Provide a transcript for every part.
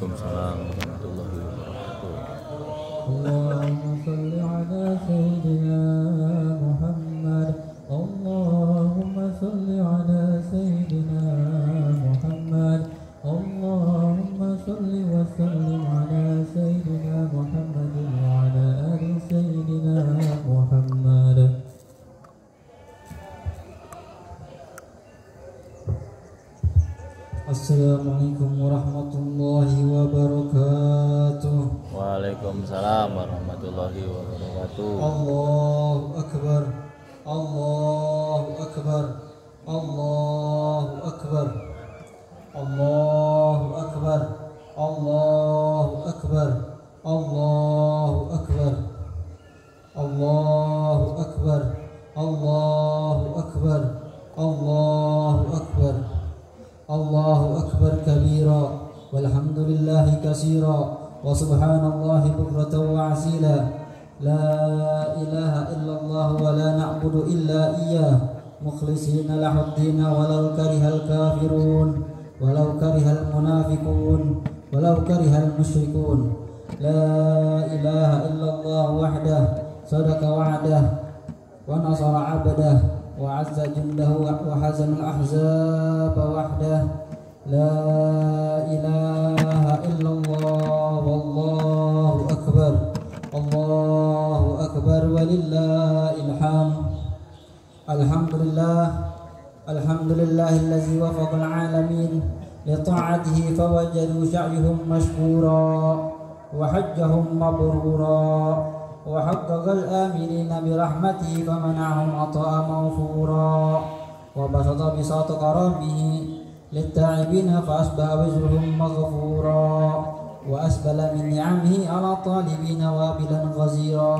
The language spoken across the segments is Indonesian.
Waalaikumsalam warahmatullahi wabarakatuh. Allahumma salli ala sayyidina Muhammad. Allahumma salli ala sayyidina Muhammad. Allahumma salli wa sallim ala sayyidina Muhammad wa ala ali sayyidina Muhammad. Assalamualaikum warahmatullahi wabarakatuh. Waalaikumsalam warahmatullahi wabarakatuh. Allahu akbar. Allahu akbar. Allahu akbar. Allahu akbar. Allahu akbar. Allahu akbar. Allahu akbar. Allahu akbar. Allahu akbar. Allahu akbar kabira walhamdulillahi katsira wa subhanallahi bukratan wa asila. La ilaha illallah wa la na'budu illa iyyah mukhlishina lahuddin walau karihal kafirun walau karihal munafiqun walau karihal musyrikun. La ilaha illallah wahdah sadaqa wa'dah wa nasara 'abdah wa 'azza jundahu wa hazama al-ahzab wahdah. La ilaha illallah wallahu akbar. Allahu akbar walillahil hamd. Alhamdulillah alhamdulillahillazi wafaqa al-alamin li ta'atihi fawajadu sa'yuhum mashkura wa hajjahum mabrura wa haqqaqal aminina bi rahmatihi famana'ahum ata'a mawfura wa basata bisata karamihi lit-ta'ibina fa asbaha wizruhum maghfura wa asbala min ni'amihi ala talibina wabilan ghazira.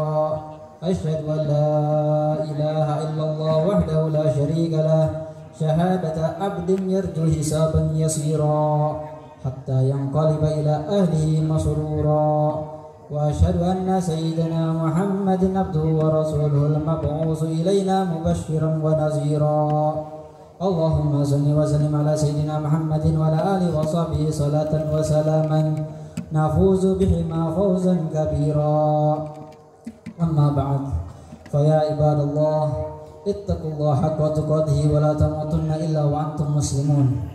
Asyhadu an la ilaha illallah wahdahu la syarika lah syahadata abdin yarju hisaban yasira hatta yanqaliba ila ahlihi masrura. Wa asyhadu anna sayyidina Muhammadin abduhu wa rasuluhu al-mab'usu ilaina mubasysyiran wa nazira. Allahumma salli wa sallim ala sayyidina Muhammadin wa ala alihi wa sahbihi salatan wa salaman nafuzu bihima fawzan kabira. Amma ba'd, fa ya ibadallah ittaqullaha haqqa tuqatih wa la tamutunna illa wa antum muslimun.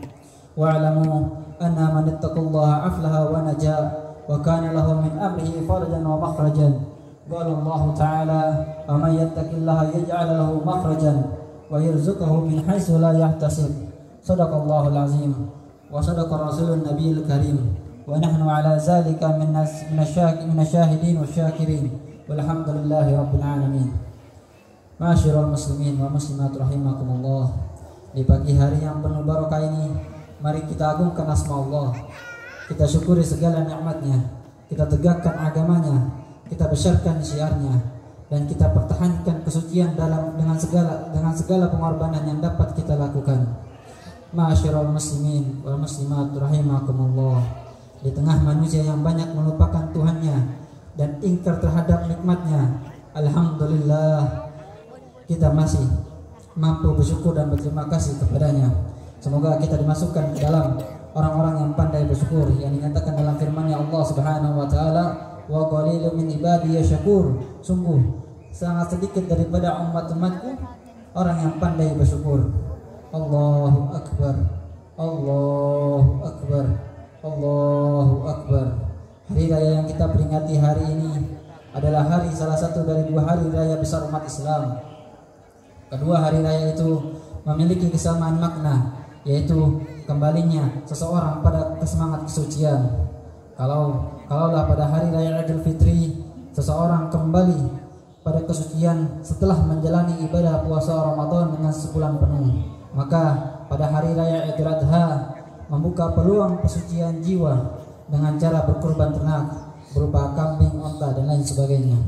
Wa'lamu anna man ittaqallaha aflaha wa najaa wa kana lahu min amrihi farajan wa makhrajan. Qala Allah ta'ala wa man yattaqillaha yaj'al lahu makhrajan wa yarzuqhu min haitsu la yahtasib. Shadaqallahul azim wa shadaqa rasulun nabiyil karim wa nahnu ala zalika minasyahidin wasyakirin. Walhamdulillahi rabbil alamin. Ma'asyiral muslimin wa muslimat rahimakumullah. Di pagi hari yang penuh barakah ini, mari kita agungkan asma Allah. Kita syukuri segala nikmatnya, kita tegakkan agamanya, kita besarkan syiarnya, dan kita pertahankan kesucian dengan segala pengorbanan yang dapat kita lakukan. Ma'asyiral muslimin wa muslimat rahimakumullah. Di tengah manusia yang banyak melupakan Tuhannya dan ingkar terhadap nikmatnya, alhamdulillah kita masih mampu bersyukur dan berterima kasih kepadanya. Semoga kita dimasukkan ke dalam orang-orang yang pandai bersyukur, yang dinyatakan dalam firman-Nya Allah Subhanahu wa taala, wa qalilun min ibadiy syakur. Sungguh sangat sedikit daripada umat-umatku orang yang pandai bersyukur. Allahu akbar. Allahu akbar. Allahu akbar. Hari raya yang kita peringati hari ini adalah salah satu dari 2 hari raya besar umat Islam. Kedua hari raya itu memiliki kesamaan makna, yaitu kembalinya seseorang pada kesemangat kesucian. Kalaulah pada hari raya Idul Fitri seseorang kembali pada kesucian setelah menjalani ibadah puasa Ramadan dengan sebulan penuh, maka pada hari raya Idul Adha membuka peluang kesucian jiwa dengan cara berkurban ternak berupa kambing, onta dan lain sebagainya.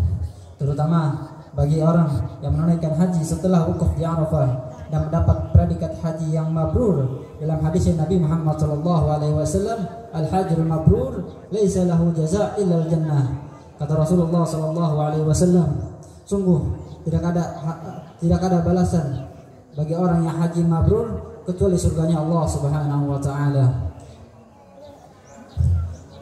Terutama bagi orang yang menunaikan haji setelah wukuf di Arafah dan mendapat predikat haji yang mabrur. Dalam hadis Nabi Muhammad SAW, al-hajjul mabrur laisa lahu jazaa' illa al-jannah. Kata Rasulullah SAW, sungguh tidak ada balasan bagi orang yang haji mabrur kecuali surganya Allah Subhanahu wa taala.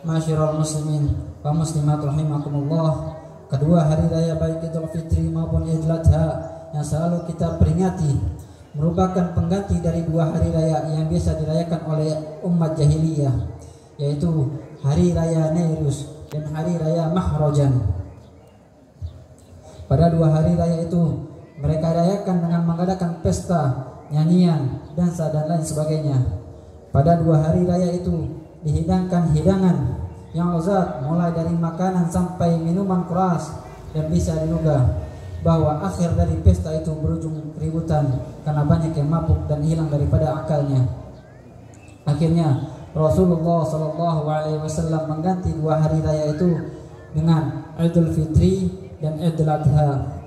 Masyiral muslimin wa muslimat rahimakumullah, kedua hari raya baik Idul Fitri maupun Idul Adha yang selalu kita peringati merupakan pengganti dari dua hari raya yang biasa dirayakan oleh umat jahiliyah, yaitu hari raya Nairus dan hari raya Mahrajan. Pada dua hari raya itu mereka rayakan dengan mengadakan pesta, nyanyian, dansa dan lain sebagainya. Pada dua hari raya itu dihidangkan hidangan yang lezat mulai dari makanan sampai minuman keras, dan bisa diduga bahwa akhir dari pesta itu berujung keributan karena banyak yang mabuk dan hilang daripada akalnya. Akhirnya Rasulullah SAW mengganti dua hari raya itu dengan Idul Fitri dan Idul Adha,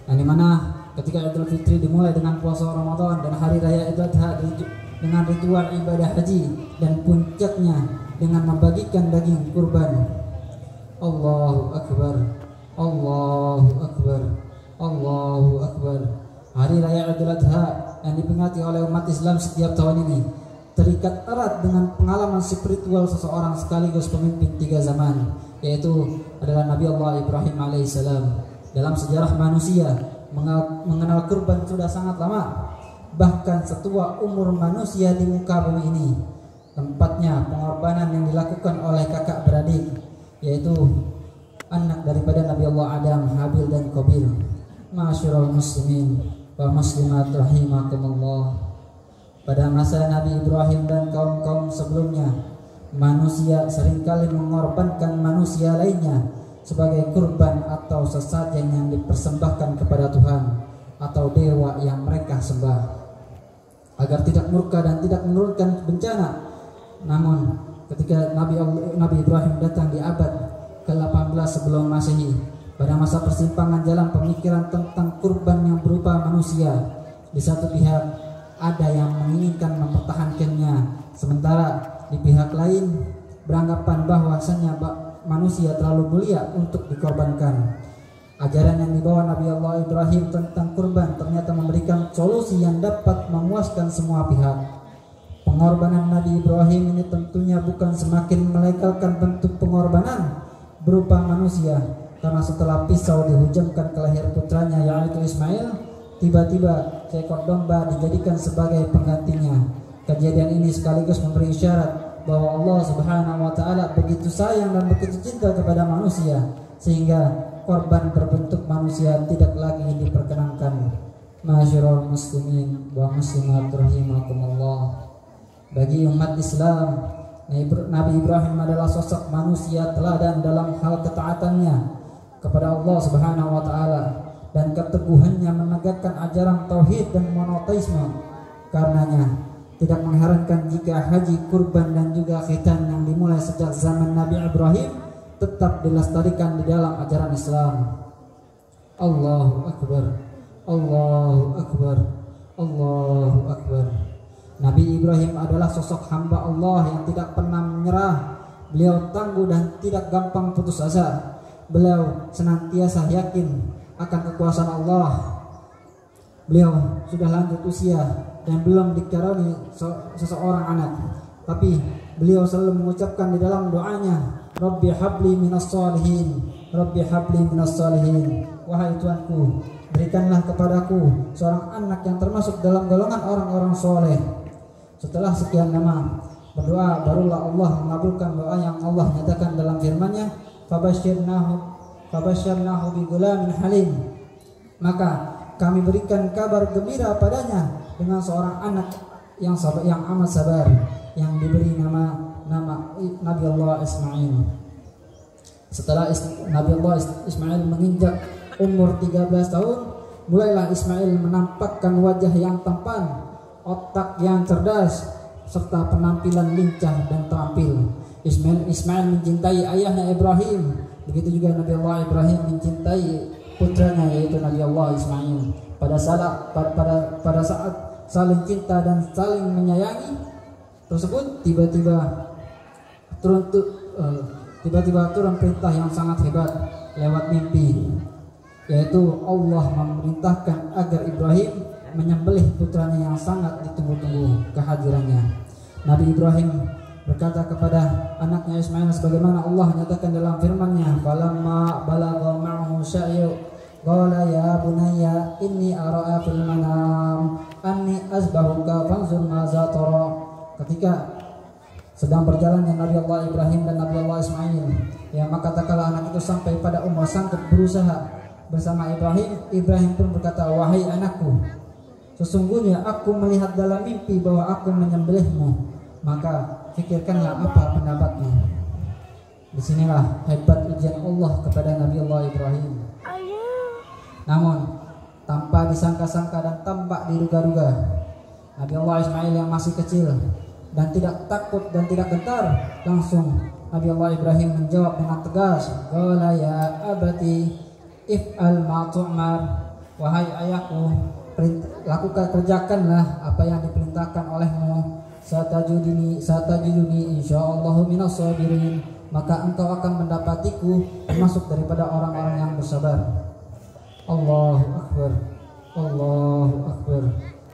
yang dimana ketika Idul Fitri dimulai dengan puasa Ramadan dan hari raya Idul Adha dengan ritual ibadah haji, dan puncaknya dengan membagikan daging kurban. Allahu Akbar, Allahu Akbar, Allahu Akbar. Hari raya Idul Adha yang diperingati oleh umat Islam setiap tahun ini terikat erat dengan pengalaman spiritual seseorang sekaligus pemimpin tiga zaman, yaitu adalah Nabi Allah Ibrahim alaihissalam. Dalam sejarah manusia mengenal kurban sudah sangat lama, bahkan setua umur manusia di muka bumi ini. Tempatnya pengorbanan yang dilakukan oleh kakak beradik, yaitu anak daripada Nabi Allah Adam, Habil dan Qabil. Ma'asyiral muslimin wa muslimat rahimakumullah. Pada masa Nabi Ibrahim dan kaum-kaum sebelumnya, manusia seringkali mengorbankan manusia lainnya sebagai kurban atau sesajen yang dipersembahkan kepada Tuhan atau dewa yang mereka sembah, agar tidak murka dan tidak menurunkan bencana. Namun ketika Nabi Ibrahim datang di abad ke-18 sebelum Masehi, pada masa persimpangan jalan pemikiran tentang kurban yang berupa manusia, di satu pihak ada yang menginginkan mempertahankannya, sementara di pihak lain beranggapan bahwasanya manusia terlalu mulia untuk dikorbankan. Ajaran yang dibawa Nabi Allah Ibrahim tentang kurban ternyata memberikan solusi yang dapat memuaskan semua pihak. Pengorbanan Nabi Ibrahim ini tentunya bukan semakin melegalkan bentuk pengorbanan berupa manusia, karena setelah pisau dihujamkan ke leher putranya yaitu Ismail, tiba-tiba seekor domba dijadikan sebagai penggantinya. Kejadian ini sekaligus memberi isyarat bahwa Allah Subhanahu wa Ta'ala begitu sayang dan begitu cinta kepada manusia, sehingga korban berbentuk manusia tidak lagi diperkenankan. Ma'asyiral muslimin wa muslimat rahimakumullah. Bagi umat Islam, Nabi Ibrahim adalah sosok manusia teladan dalam hal ketaatannya kepada Allah Subhanahu wa Ta'ala dan keteguhannya menegakkan ajaran tauhid dan monoteisme. Karenanya tidak mengherankan jika haji, kurban dan juga khitan yang dimulai sejak zaman Nabi Ibrahim tetap dilestarikan di dalam ajaran Islam. Allahu Akbar, Allahu Akbar, Allahu Akbar. Nabi Ibrahim adalah sosok hamba Allah yang tidak pernah menyerah. Beliau tangguh dan tidak gampang putus asa. Beliau senantiasa yakin akan kekuasaan Allah. Beliau sudah lanjut usia dan belum dikaruniai seseorang anak, tapi beliau selalu mengucapkan di dalam doanya, Rabbi habli minas salihin, Rabbi habli minas salihin. Wahai Tuanku, berikanlah kepadaku seorang anak yang termasuk dalam golongan orang-orang soleh. Setelah sekian lama berdoa, barulah Allah mengabulkan doa yang Allah nyatakan dalam firman-Nya, fabasyarnahu bi ghulamin halim. Maka kami berikan kabar gembira padanya dengan seorang anak yang amat sabar, yang diberi nama Nabi Allah Ismail. Setelah Nabi Allah Ismail menginjak umur 13 tahun, mulailah Ismail menampakkan wajah yang tampan, otak yang cerdas, serta penampilan lincah dan terampil. Ismail mencintai ayahnya Ibrahim, begitu juga Nabi Allah Ibrahim mencintai putranya yaitu Nabi Allah Ismail. Pada saat saling cinta dan saling menyayangi tersebut, tiba-tiba turun perintah yang sangat hebat lewat mimpi, yaitu Allah memerintahkan agar Ibrahim menyembelih putranya yang sangat ditunggu-tunggu kehadirannya. Nabi Ibrahim berkata kepada anaknya Ismail sebagaimana Allah nyatakan dalam firman-Nya, "Falamma balagha ma'ahu sa'yu qala ya bunayya inni ara'a fil manam anni azbahuka fanzur maza tara." Ketika sedang berjalannya Nabi Allah Ibrahim dan Nabi Allah Ismail, ya maka tatkala anak itu sampai pada umur sanggup berusaha bersama Ibrahim, Ibrahim pun berkata, "Wahai anakku, sesungguhnya aku melihat dalam mimpi bahwa aku menyembelihmu, maka pikirkanlah apa pendapatmu." Disinilah hebat ujian Allah kepada Nabi Allah Ibrahim. Namun tanpa disangka-sangka dan tanpa diduga-duga, Nabi Allah Ismail yang masih kecil dan tidak takut dan tidak gentar, langsung Nabi Allah Ibrahim menjawab dengan tegas, "Qala ya abati if'al ma tu'mar." Wahai ayahku, kerjakanlah apa yang diperintahkan olehmu. Satajuduni insyaallahu minas sabirin. Maka engkau akan mendapatiku termasuk daripada orang-orang yang bersabar. Allahu akbar. Allahu akbar.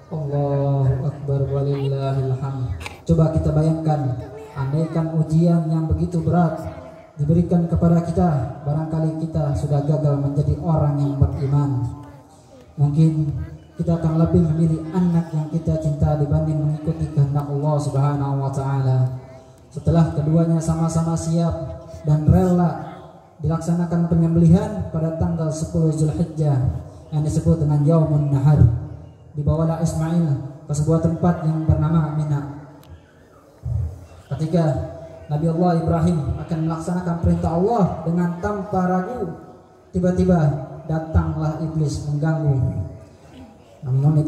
Allahu akbar walillahil hamd. Coba kita bayangkan, andaikan ujian yang begitu berat diberikan kepada kita, barangkali kita sudah gagal menjadi orang yang beriman. Mungkin kita akan lebih memilih anak yang kita cinta dibanding mengikuti kehendak Allah Subhanahu wa taala. Setelah keduanya sama-sama siap dan rela dilaksanakan penyembelihan pada tanggal 10 Zulhijjah yang disebut dengan Yaumun Nahar, dibawalah Ismail ke sebuah tempat yang bernama Mina. Ketika Nabi Allah Ibrahim akan melaksanakan perintah Allah dengan tanpa ragu, tiba-tiba datanglah iblis mengganggu. Namun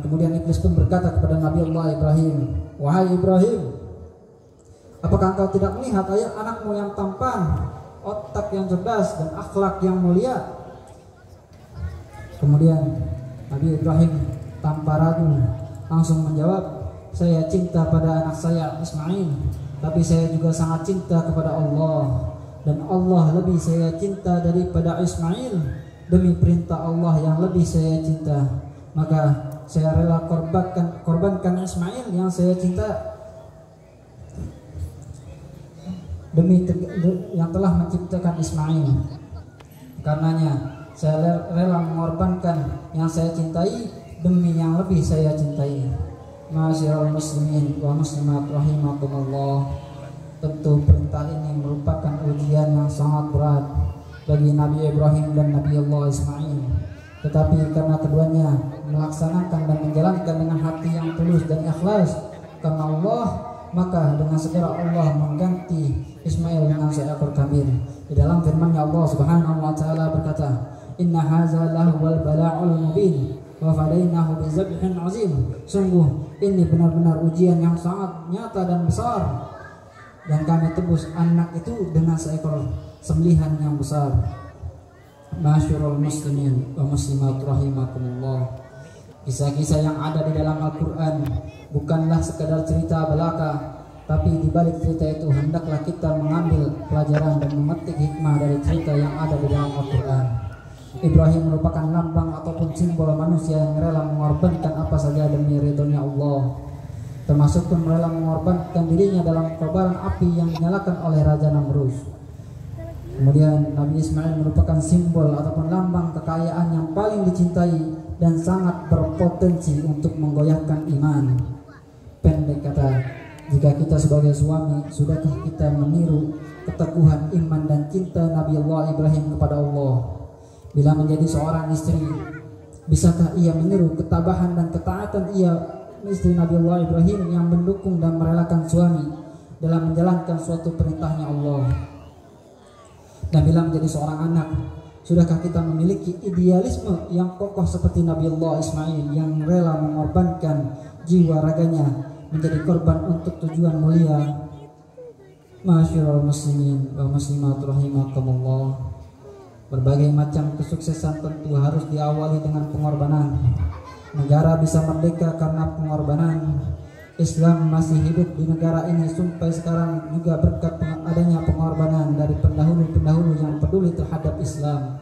kemudian iblis pun berkata kepada Nabi Allah Ibrahim, "Wahai Ibrahim, apakah engkau tidak melihat anakmu yang tampan, otak yang cerdas dan akhlak yang mulia?" Kemudian Nabi Ibrahim tanpa ragu langsung menjawab, "Saya cinta pada anak saya Ismail, tapi saya juga sangat cinta kepada Allah, dan Allah lebih saya cinta daripada Ismail. Demi perintah Allah yang lebih saya cinta, maka saya rela korbankan Ismail yang saya cinta demi yang telah menciptakan Ismail. Karenanya saya rela mengorbankan yang saya cintai demi yang lebih saya cintai." Ma'asyiral muslimin wa muslimat rahimakumullah. Tentu perintah ini merupakan ujian yang sangat berat bagi Nabi Ibrahim dan Nabi Allah Ismail. Tetapi karena keduanya melaksanakan dan menjalankan dengan hati yang tulus dan ikhlas karena Allah, maka dengan segera Allah mengganti Ismail dengan seekor kambing. Di dalam firman-Nya Allah Subhanahu wa taala berkata, "Inna hadza lahuwal bala'ul mubin wa fadainahu bizabhin azim." Sungguh ini benar-benar ujian yang sangat nyata dan besar, dan kami tebus anak itu dengan seekor sembelihan yang besar. Masyurul muslimin wa muslimat rahimakumullah. Kisah-kisah yang ada di dalam Al-Quran bukanlah sekadar cerita belaka, tapi di balik cerita itu hendaklah kita mengambil pelajaran dan memetik hikmah dari cerita yang ada di dalam Al-Quran. Ibrahim merupakan lambang ataupun simbol manusia yang rela mengorbankan apa saja demi ridhonya Allah, termasuk pun rela mengorbankan dirinya dalam kobaran api yang dinyalakan oleh Raja Namrud. Kemudian Nabi Ismail merupakan simbol ataupun lambang kekayaan yang paling dicintai dan sangat berpotensi untuk menggoyahkan iman. Pendek kata, jika kita sebagai suami, sudahkah kita meniru keteguhan iman dan cinta Nabi Allah Ibrahim kepada Allah? Bila menjadi seorang istri, bisakah ia meniru ketabahan dan ketaatan istri Nabi Allah Ibrahim yang mendukung dan merelakan suami dalam menjalankan suatu perintahnya Allah? Dan bila menjadi seorang anak, sudahkah kita memiliki idealisme yang kokoh seperti Nabi Allah Ismail yang rela mengorbankan jiwa raganya menjadi korban untuk tujuan mulia? Masyaallah muslimin wa muslimat rahimakumullah. Berbagai macam kesuksesan tentu harus diawali dengan pengorbanan. Negara bisa merdeka karena pengorbanan. Islam masih hidup di negara ini sampai sekarang juga berkat adanya pengorbanan dari pendahulu-pendahulu yang peduli terhadap Islam.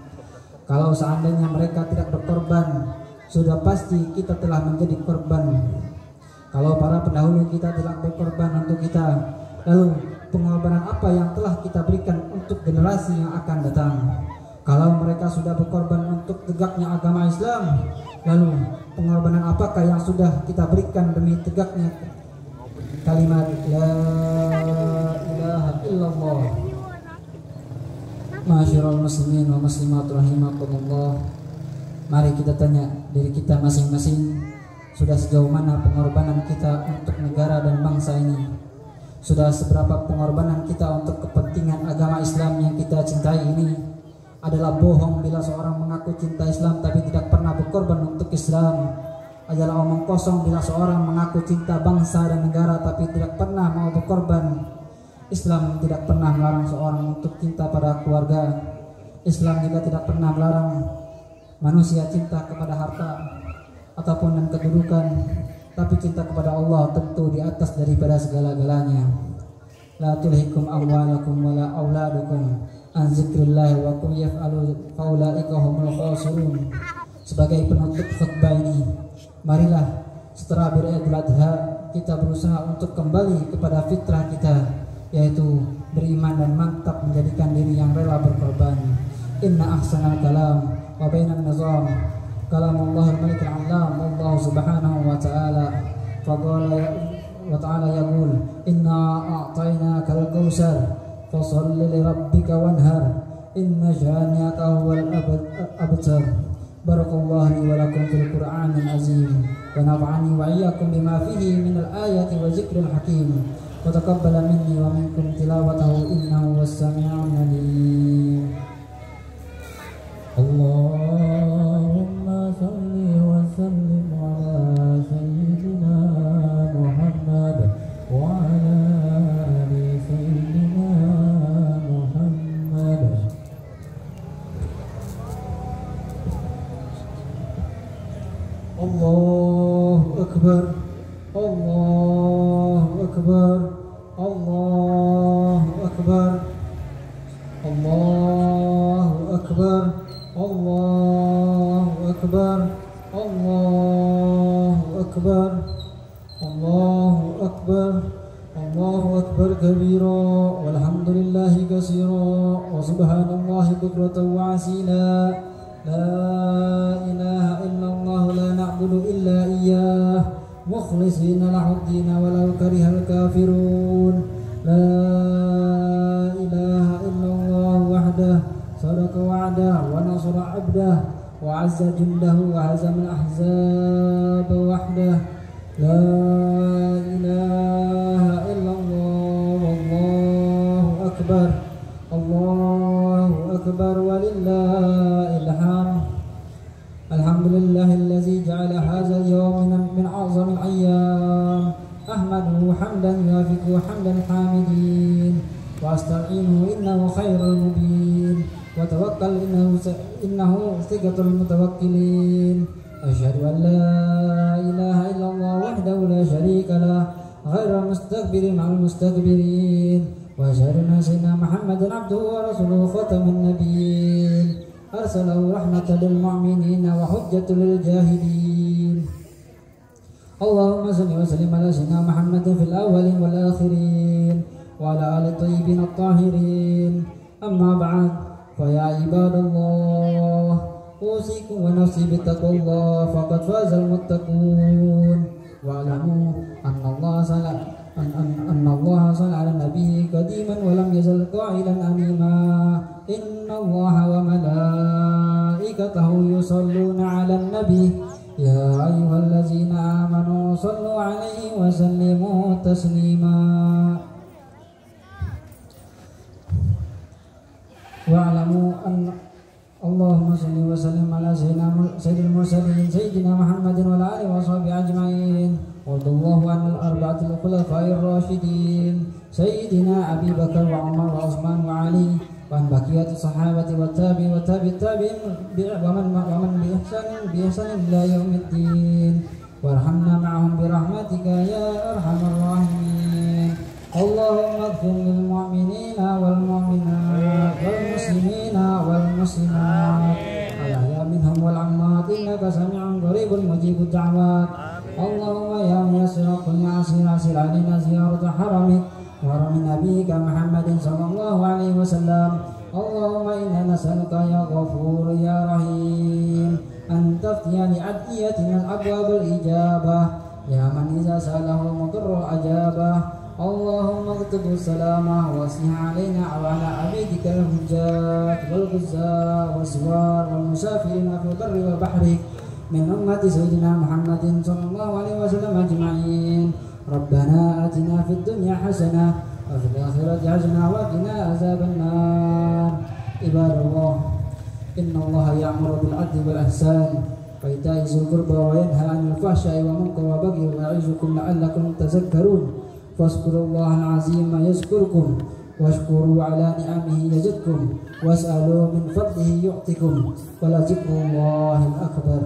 Kalau seandainya mereka tidak berkorban, sudah pasti kita telah menjadi korban. Kalau para pendahulu kita tidak berkorban untuk kita, Lalu pengorbanan apa yang telah kita berikan untuk generasi yang akan datang? Kalau mereka sudah berkorban untuk tegaknya agama Islam, lalu pengorbanan apakah yang sudah kita berikan demi tegaknya kalimat La ilaha illallah? Ma'asyiral muslimin wa muslimat rahimakumullah. Mari kita tanya diri kita masing-masing, sudah sejauh mana pengorbanan kita untuk negara dan bangsa ini? Sudah seberapa pengorbanan kita untuk kepentingan agama Islam yang kita cintai ini? Adalah bohong bila seorang mengaku cinta Islam tapi tidak pernah berkorban untuk Islam. Adalah omong kosong bila seorang mengaku cinta bangsa dan negara tapi tidak pernah mau berkorban. Islam tidak pernah melarang seorang untuk cinta pada keluarga. Islam juga tidak pernah melarang manusia cinta kepada harta ataupun dan kedudukan, tapi cinta kepada Allah tentu di atas daripada segala-galanya. La tulhikum amwalakum wala auladukum an zikrillah wa kum yaf'alu faulaika humul khasirun. Sebagai penutup khutbah ini, marilah setelah Idul Adha kita berusaha untuk kembali kepada fitrah kita, yaitu beriman dan mantap menjadikan diri yang rela berkorban. Inna ahsanal kalam wa bainan nizam kalamullah al-malik al-allam Allah subhanahu wa ta'ala faqala wa ta'ala yaqul inna a'tainaka al-kautsar fasalli li rabbika wanhar inna shani'aka huwal abtar. Barakallahu li wa lakum fil Qur'anil azim wa nafa'ani wa iyyakum bima fihi min al-ayati wa zikril hakim wa taqabbala minni wa minkum tilawatahu innahu was-sami'un alim. Allahumma salli wa sallim ala sayyidina Muhammad wa ala ali sayyidina Muhammad. Allahu akbar, Allahu akbar, Allahu akbar, Allahu akbar, Allahu akbar, Allahu akbar, Allahu akbar, Allahu akbar kabira walhamdulillahi katsira wa subhanallahi bukratan wa asila. La ilaha illallah la na'budu illa iyyah mukhlishina lahu-d-din walau karihal kafirun. La ilaha illallah wahdah sadaqa wa'dah wa nasara 'abdah wa 'azza jundahu wa hazama al-ahzab wahdah. La ilaha illallah wallahu akbar, Allahu akbar walillahil hamd. Alhamdulillahillazi ja'ala hadzal yawma min a'zamil ayyam. Ahmaduhu hamdan yuwafiqu hamdal hamidin wa asta'inuhu innahu khairul mubin wa tawakkal innahu thiqatul mutawakkilin. Asyhadu an la ilaha illallah wahdahu la syarika lah ghairal mustakbirin ma'al mustakbirin wa asyhadu anna sayyidina Muhammadan abduhu wa rasuluhu khataman nabiyyin arsalahu rahmatan lil mu'minin wa hujjatan lil jahilin. Allahumma salli wa sallim ala sayyidina Muhammadin fil awwalin wal akhirin wa ala ali thayyibin at-tahirin. Amma ba'd, fa ya ibadallah usikum wa nafsi bittaqwallah faqad fazal muttaqun. Wa'lamu anna Allah salla ala nabihi qadiman wa lam yazal qa'ilan anima. Inna Allah wa malaikatahu yusalluna ala nabi ya ayyuhallazina amanu sallu alaihi wa sallimu taslima. Wa'lamu anna Allahumma salli wa sallim ala sayyidil mursalin sayyidina Muhammadin wa ala alihi wa sahbihi ajma'in. Wallahu anil arba'atil khulafa'ir rasyidin sayyidina Abi Bakar wa Umar wa Utsman wa Ali wa an baqiyatis sahabati wa tabi'in wa tabi'it tabi'in wa man bi ihsanin ila yaumiddin. Warhamna ma'ahum bi rahmatika ya arhamar rahimin. Allahumma ighfir lil mu'minina wal mu'minat wal muslimina wal muslimat al-ahya minhum wal amwat innaka sami'un qaribun mujibud da'wat. Allahumma ya muyassir kulli 'asirin 'asir 'alaina ziyarata haramik wa ومن نبيك محمد صلى الله عليه وسلم. اللهم إنا نسألك يا غفور يا رحيم أن تفتح لأدعيتنا الأبواب الإجابة يا من إذا سأله المضر أجابه. اللهم اكتب السلام واسع علينا وعلى عبيدك الحجاج والغزاة والسوار والمسافرين في البر والبحر من أمة سيدنا محمد صلى الله عليه وسلم أجمعين. ربنا آتنا في الدنيا حسنة وفي الآخرة حسنة وقنا عذاب النار. عباد الله إن الله يأمر بالعدل والإحسان وإيتاء ذي القربى وينهى عن الفحشاء والمنكر والبغي ويعظكم لعلكم تذكرون. فاذكروا الله العظيم يذكركم واشكروا على نعمه يزدكم واسألوا من فضله يعطكم ولذكر الله الأكبر.